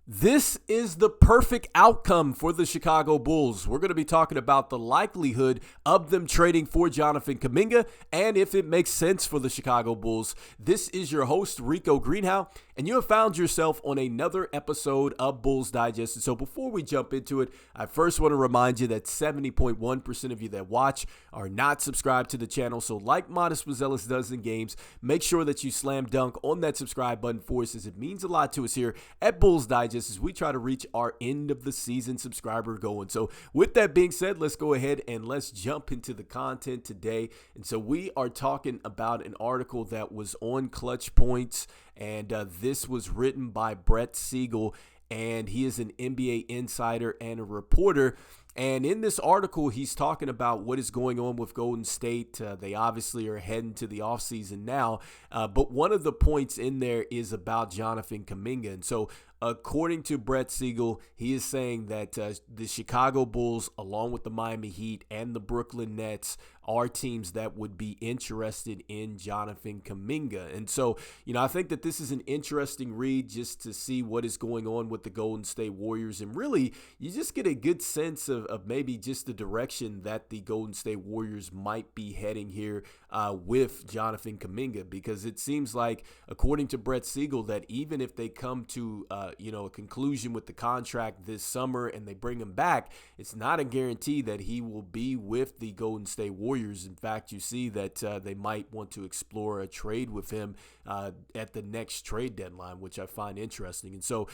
This is the perfect outcome for the Chicago Bulls. We're going to be talking about the likelihood of them trading for Johnathan Kuminga and if it makes sense for the Chicago Bulls. This is your host, Rico Greenhowe, and you have found yourself on another episode of Bulls Digest. And so before we jump into it, I first want to remind you that 70.1% of you that watch are not subscribed to the channel. So like Modest Mazelis does in games, make sure that you slam dunk on that subscribe button for us, as it means a lot to us here at Bulls Digest as we try to reach our end of the season subscriber goal. And so with that being said, let's go ahead and let's jump into the content today. And so we are talking about an article that was on Clutch Points, and this was written by Bret Siegel, and he is an NBA insider and a reporter. And in this article, he's talking about what is going on with Golden State. They obviously are heading to the offseason now. But one of the points in there is about Johnathan Kuminga. And so according to Bret Siegel, he is saying that the Chicago Bulls, along with the Miami Heat and the Brooklyn Nets, are teams that would be interested in Johnathan Kuminga. And so, I think that this is an interesting read just to see what is going on with the Golden State Warriors. And really, you just get a good sense of maybe just the direction that the Golden State Warriors might be heading here with Johnathan Kuminga, because it seems like, according to Bret Siegel, that even if they come to a conclusion with the contract this summer and they bring him back, it's not a guarantee that he will be with the Golden State Warriors. In fact, you see that they might want to explore a trade with him at the next trade deadline, which I find interesting. And so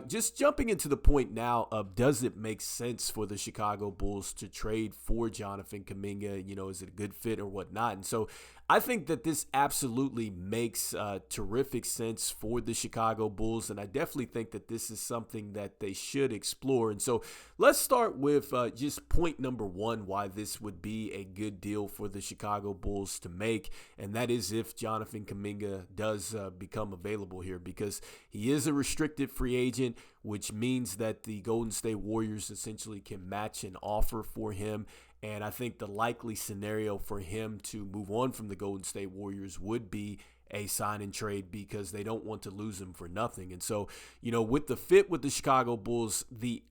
just jumping into the point now of, does it make sense for the Chicago Bulls to trade for Johnathan Kuminga? Is it a good fit or whatnot? And so I think that this absolutely makes terrific sense for the Chicago Bulls, and I definitely think that this is something that they should explore. And so let's start with just point number one, why this would be a good deal for the Chicago Bulls to make, and that is if Johnathan Kuminga does become available here, because he is a restricted free agent, which means that the Golden State Warriors essentially can match an offer for him. And I think the likely scenario for him to move on from the Golden State Warriors would be a sign and trade, because they don't want to lose him for nothing. And so, with the fit with the Chicago Bulls, the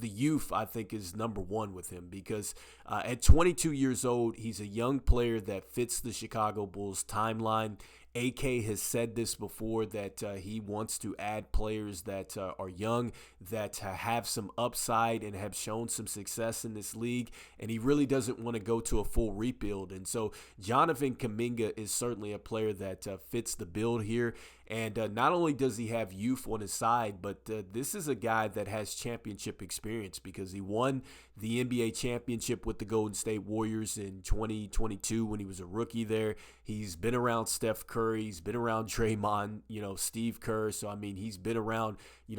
youth, I think, is number one with him, because at 22 years old, he's a young player that fits the Chicago Bulls timeline. AK has said this before, that he wants to add players that are young, that have some upside and have shown some success in this league, and he really doesn't want to go to a full rebuild. And so Johnathan Kuminga is certainly a player that fits the bill here. And not only does he have youth on his side, but this is a guy that has championship experience, because he won the NBA championship with the Golden State Warriors in 2022 when he was a rookie there. He's been around Steph Curry. He's been around Draymond, Steve Kerr. So, he's been around,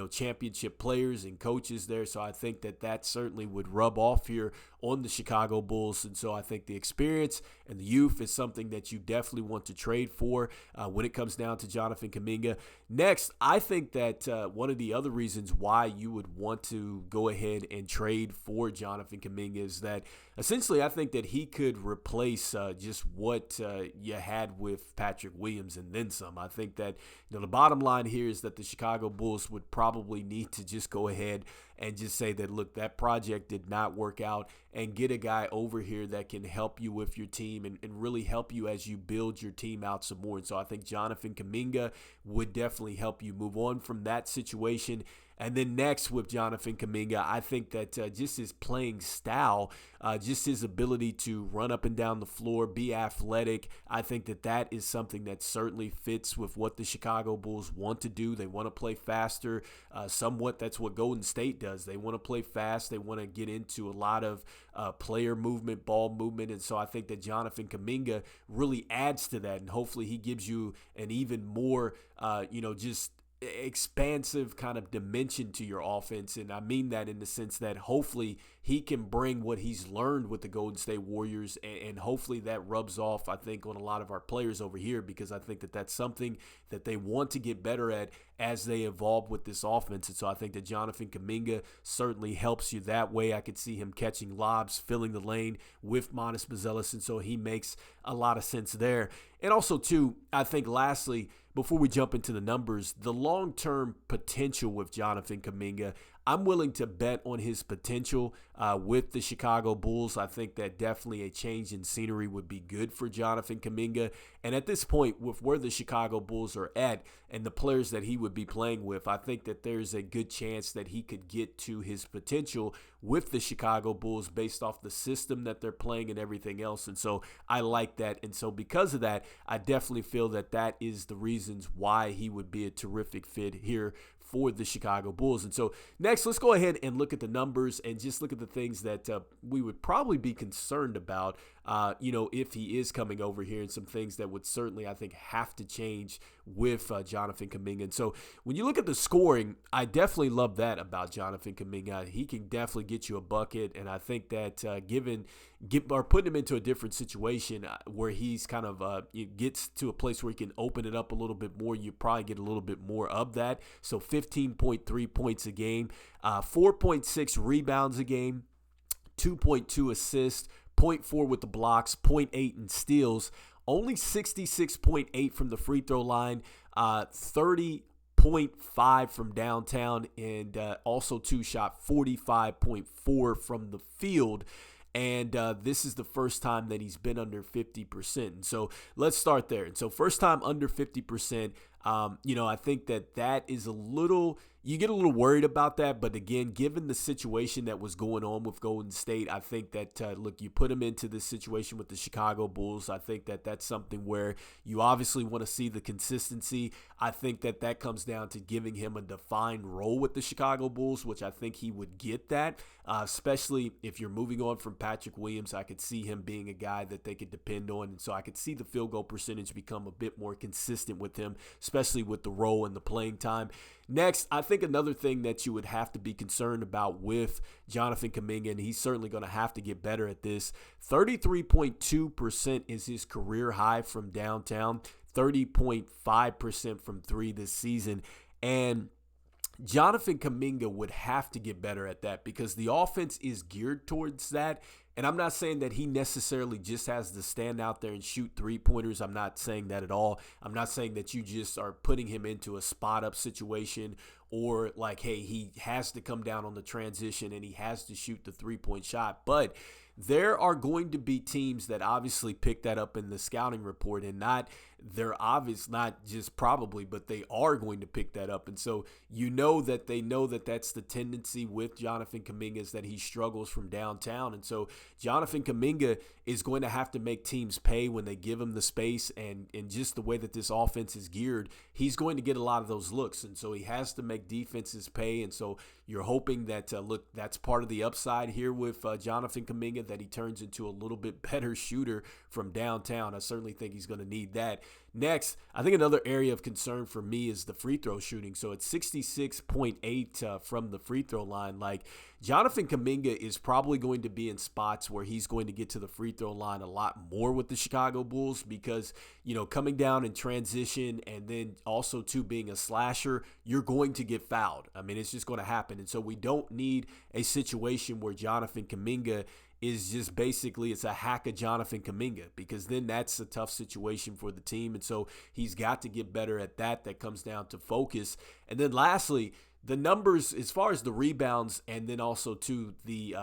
championship players and coaches there. So I think that certainly would rub off here on the Chicago Bulls. And so I think the experience and the youth is something that you definitely want to trade for when it comes down to Johnathan Kuminga. Next, I think that one of the other reasons why you would want to go ahead and trade for Johnathan Kuminga is that essentially I think that he could replace just what you had with Patrick Williams and then some. I think that the bottom line here is that the Chicago Bulls would probably need to just go ahead and just say that, look, that project did not work out, and get a guy over here that can help you with your team and really help you as you build your team out some more. And so I think Johnathan Kuminga would definitely help you move on from that situation. And then next with Johnathan Kuminga, I think that just his playing style, just his ability to run up and down the floor, be athletic, I think that is something that certainly fits with what the Chicago Bulls want to do. They want to play faster. Somewhat that's what Golden State does. They want to play fast. They want to get into a lot of player movement, ball movement. And so I think that Johnathan Kuminga really adds to that. And hopefully he gives you an even more, just expansive kind of dimension to your offense. And I mean that in the sense that hopefully he can bring what he's learned with the Golden State Warriors, and hopefully that rubs off, I think, on a lot of our players over here, because I think that that's something that they want to get better at as they evolve with this offense. And so I think that Johnathan Kuminga certainly helps you that way. I could see him catching lobs, filling the lane with Modest Mazelis, and so he makes a lot of sense there. And also, too, I think lastly, before we jump into the numbers, the long-term potential with Johnathan Kuminga, I'm willing to bet on his potential with the Chicago Bulls. I think that definitely a change in scenery would be good for Johnathan Kuminga. And at this point, with where the Chicago Bulls are at and the players that he would be playing with, I think that there's a good chance that he could get to his potential with the Chicago Bulls based off the system that they're playing and everything else. And so I like that. And so because of that, I definitely feel that that is the reasons why he would be a terrific fit here for the Chicago Bulls. And so next, let's go ahead and look at the numbers and just look at the things that we would probably be concerned about, if he is coming over here, and some things that would certainly, I think, have to change with Johnathan Kuminga. And so when you look at the scoring, I definitely love that about Johnathan Kuminga. He can definitely get you a bucket, and I think that putting him into a different situation where he's kind of gets to a place where he can open it up a little bit more, you probably get a little bit more of that. So 15.3 points a game, 4.6 rebounds a game, 2.2 assists, 0.4 with the blocks, 0.8 in steals, only 66.8 from the free throw line, 30.5 from downtown, and also shot 45.4 from the field. And this is the first time that he's been under 50%. And so let's start there. And so first time under 50%, I think that is a little, you get a little worried about that. But again, given the situation that was going on with Golden State, I think that, you put him into this situation with the Chicago Bulls. I think that that's something where you obviously want to see the consistency. I think that comes down to giving him a defined role with the Chicago Bulls, which I think he would get that, especially if you're moving on from Patrick Williams. I could see him being a guy that they could depend on. And so I could see the field goal percentage become a bit more consistent with him, especially with the role and the playing time. Next, I think another thing that you would have to be concerned about with Johnathan Kuminga, and he's certainly going to have to get better at this, 33.2% is his career high from downtown, 30.5% from three this season. And Johnathan Kuminga would have to get better at that because the offense is geared towards that. And I'm not saying that he necessarily just has to stand out there and shoot three-pointers. I'm not saying that at all. I'm not saying that you just are putting him into a spot-up situation or like, hey, he has to come down on the transition and he has to shoot the three-point shot. But there are going to be teams that obviously pick that up in the scouting report, and they're obvious, not just probably, but they are going to pick that up. And so they know that that's the tendency with Johnathan Kuminga, is that he struggles from downtown. And so Johnathan Kuminga is going to have to make teams pay when they give him the space, and just the way that this offense is geared, he's going to get a lot of those looks. And so he has to make defenses pay. And so you're hoping that, that's part of the upside here with Johnathan Kuminga, that he turns into a little bit better shooter from downtown. I certainly think he's going to need that. Next, I think another area of concern for me is the free throw shooting. So it's 66.8 from the free throw line. Like, Johnathan Kuminga is probably going to be in spots where he's going to get to the free throw line a lot more with the Chicago Bulls because, coming down in transition and then also being a slasher, you're going to get fouled. I mean, it's just going to happen. And so we don't need a situation where Johnathan Kuminga is just basically, it's a hack of Johnathan Kuminga, because then that's a tough situation for the team. And so he's got to get better at that. That comes down to focus. And then lastly, the numbers as far as the rebounds and then also the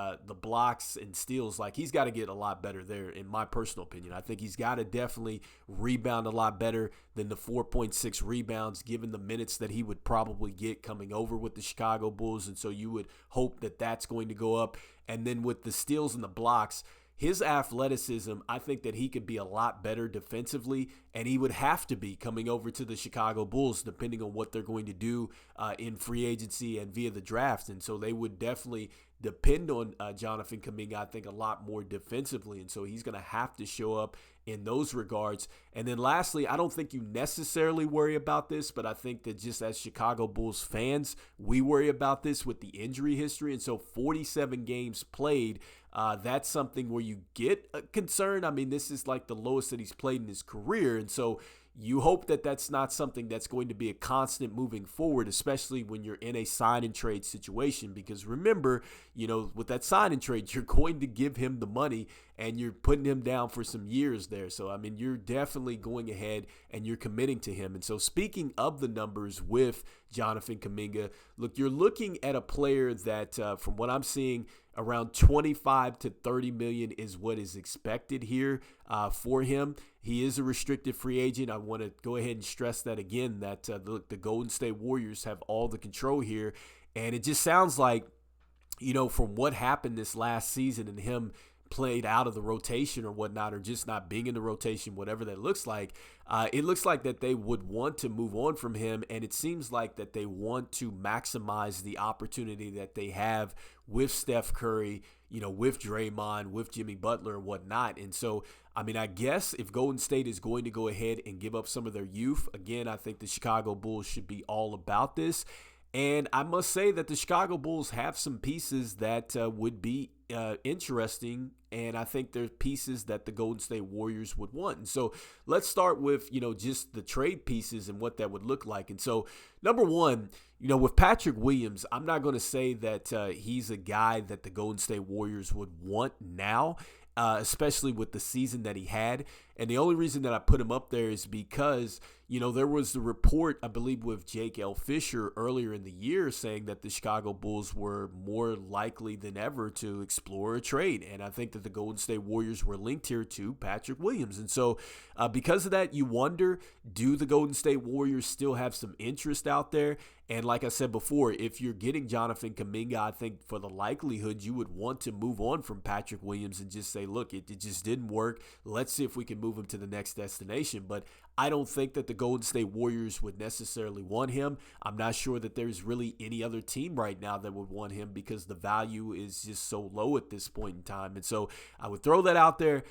blocks and steals, like, he's got to get a lot better there, in my personal opinion. I think he's got to definitely rebound a lot better than the 4.6 rebounds, given the minutes that he would probably get coming over with the Chicago Bulls. And so you would hope that that's going to go up. And then with the steals and the blocks, his athleticism, I think that he could be a lot better defensively, and he would have to be coming over to the Chicago Bulls, depending on what they're going to do in free agency and via the draft. And so they would definitely depend on Johnathan Kuminga, I think, a lot more defensively. And so he's going to have to show up in those regards. And then lastly, I don't think you necessarily worry about this, but I think that just as Chicago Bulls fans, we worry about this with the injury history. And so 47 games played, that's something where you get concerned. I mean, this is like the lowest that he's played in his career. And so you hope that that's not something that's going to be a constant moving forward, especially when you're in a sign and trade situation. Because remember, with that sign and trade, you're going to give him the money and you're putting him down for some years there. So, I mean, you're definitely going ahead and you're committing to him. And so speaking of the numbers with Johnathan Kuminga, look, you're looking at a player that, from what I'm seeing, around 25 to 30 million is what is expected here for him. He is a restricted free agent. I want to go ahead and stress that again, that the Golden State Warriors have all the control here. And it just sounds like, from what happened this last season and him played out of the rotation or whatnot, or just not being in the rotation, whatever that looks like, it looks like that they would want to move on from him. And it seems like that they want to maximize the opportunity that they have with Steph Curry, with Draymond, with Jimmy Butler and whatnot. And so, I mean, I guess if Golden State is going to go ahead and give up some of their youth, again, I think the Chicago Bulls should be all about this. And I must say that the Chicago Bulls have some pieces that would be interesting, and I think they're pieces that the Golden State Warriors would want. And so let's start with, just the trade pieces and what that would look like. And so, number one, with Patrick Williams, I'm not going to say that he's a guy that the Golden State Warriors would want now, especially with the season that he had. And the only reason that I put him up there is because, there was the report, I believe, with Jake L. Fisher earlier in the year saying that the Chicago Bulls were more likely than ever to explore a trade. And I think that the Golden State Warriors were linked here to Patrick Williams. And so because of that, you wonder, do the Golden State Warriors still have some interest out there? And like I said before, if you're getting Johnathan Kuminga, I think for the likelihood you would want to move on from Patrick Williams and just say, look, it just didn't work. Let's see if we can move him to the next destination. But I don't think that the Golden State Warriors would necessarily want him. I'm not sure that there's really any other team right now that would want him because the value is just so low at this point in time. And so I would throw that out there,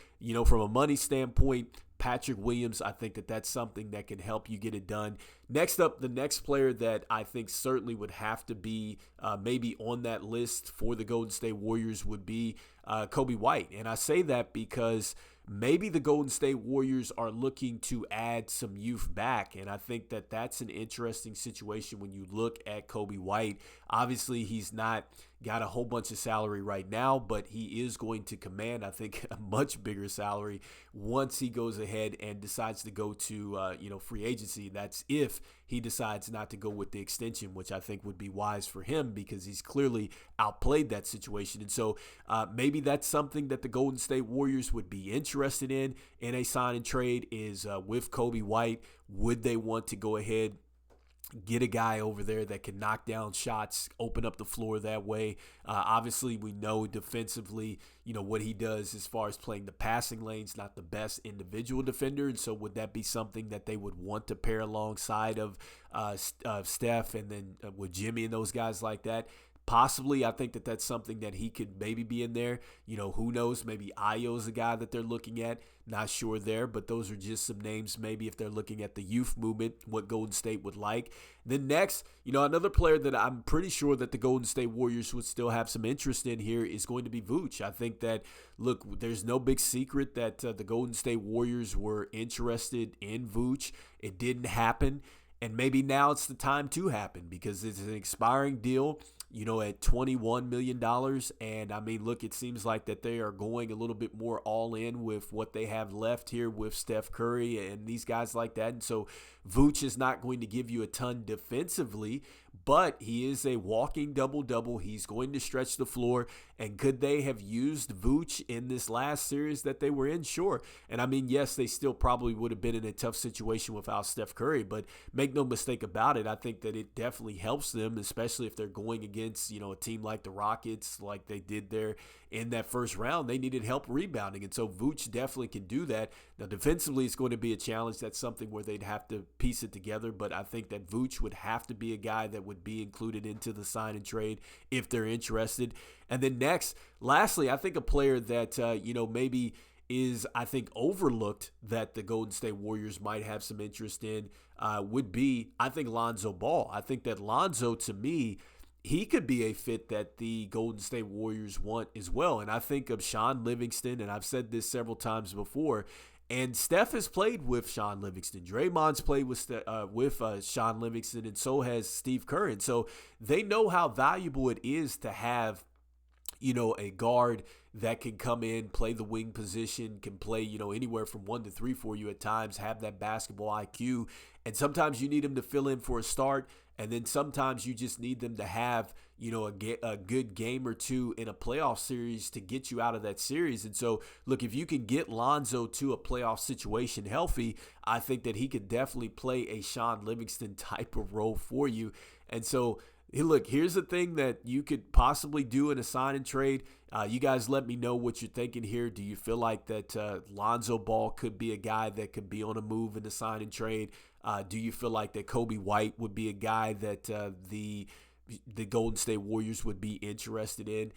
from a money standpoint. Patrick Williams, I think that that's something that can help you get it done. Next up, the next player that I think certainly would have to be maybe on that list for the Golden State Warriors would be Coby White. And I say that because maybe the Golden State Warriors are looking to add some youth back, and I think that that's an interesting situation when you look at Coby White. Obviously, he's not got a whole bunch of salary right now, but he is going to command, I think, a much bigger salary once he goes ahead and decides to go to, free agency. That's if he decides not to go with the extension, which I think would be wise for him because he's clearly outplayed that situation. And so maybe that's something that the Golden State Warriors would be interested in a sign and trade is with Coby White. Would they want to go ahead, get a guy over there that can knock down shots, open up the floor that way? Obviously, we know defensively, what he does as far as playing the passing lanes, not the best individual defender. And so would that be something that they would want to pair alongside of Steph and then with Jimmy and those guys like that? Possibly, I think that that's something that he could maybe be in there. Who knows? Maybe Ayo's a guy that they're looking at. Not sure there, but those are just some names maybe if they're looking at the youth movement, what Golden State would like. Then next, another player that I'm pretty sure that the Golden State Warriors would still have some interest in here is going to be Vooch. I think that, look, there's no big secret that the Golden State Warriors were interested in Vooch. It didn't happen. And maybe now it's the time to happen because it's an expiring deal, at $21 million. And I mean, look, it seems like that they are going a little bit more all in with what they have left here with Steph Curry and these guys like that. And so Vooch is not going to give you a ton defensively, but he is a walking double-double. He's going to stretch the floor. And could they have used Vooch in this last series that they were in? Sure. And I mean, yes, they still probably would have been in a tough situation without Steph Curry, but make no mistake about it, I think that it definitely helps them, especially if they're going against, a team like the Rockets, like they did there in that first round. They needed help rebounding, and so Vooch definitely can do that. Now, defensively, it's going to be a challenge. That's something where they'd have to piece it together, but I think that Vooch would have to be a guy that would be included into the sign and trade if they're interested. And then next, lastly, I think a player that, maybe is, I think, overlooked that the Golden State Warriors might have some interest in would be, I think, Lonzo Ball. I think that Lonzo, to me, he could be a fit that the Golden State Warriors want as well. And I think of Sean Livingston, and I've said this several times before, And Steph has played with Sean Livingston. Draymond's played with Sean Livingston, and so has Steve Kerr. And so they know how valuable it is to have, a guard that can come in, play the wing position, can play, anywhere from 1 to 3 for you at times, have that basketball IQ. And sometimes you need them to fill in for a start. And then sometimes you just need them to have, a good game or two in a playoff series to get you out of that series. And so, look, if you can get Lonzo to a playoff situation healthy, I think that he could definitely play a Sean Livingston type of role for you. And so, look, here's the thing that you could possibly do in a sign and trade. You guys let me know what you're thinking here. Do you feel like that Lonzo Ball could be a guy that could be on a move in the sign and trade? Do you feel like that Coby White would be a guy that the Golden State Warriors would be interested in?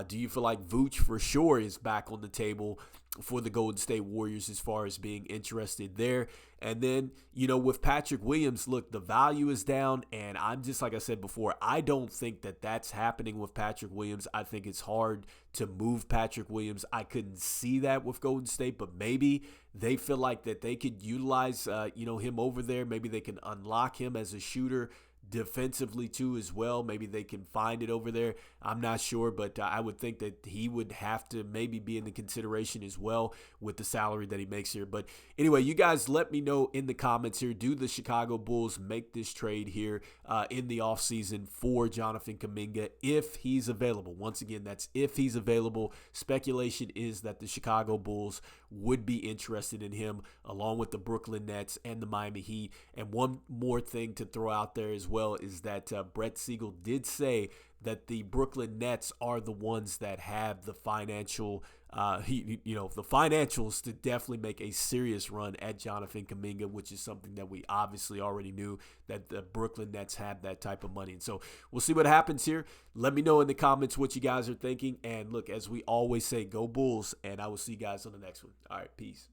Do you feel like Vooch for sure is back on the table for the Golden State Warriors as far as being interested there? And then, with Patrick Williams, look, the value is down, and I'm just, like I said before, I don't think that that's happening with Patrick Williams. I think it's hard to move Patrick Williams. I couldn't see that with Golden State, but maybe they feel like that they could utilize, him over there. Maybe they can unlock him as a shooter defensively too as well. Maybe they can find it over there. I'm not sure, but I would think that he would have to maybe be in the consideration as well with the salary that he makes here. But anyway, you guys let me know in the comments here. Do the Chicago Bulls make this trade here in the offseason for Johnathan Kuminga if he's available? Once again, that's if he's available. Speculation is that the Chicago Bulls would be interested in him along with the Brooklyn Nets and the Miami Heat. And one more thing to throw out there as well is that Bret Siegel did say that the Brooklyn Nets are the ones that have the financials to definitely make a serious run at Johnathan Kuminga, which is something that we obviously already knew, that the Brooklyn Nets have that type of money. And so we'll see what happens here. Let me know in the comments what you guys are thinking. And look, as we always say, go Bulls, and I will see you guys on the next one. All right, peace.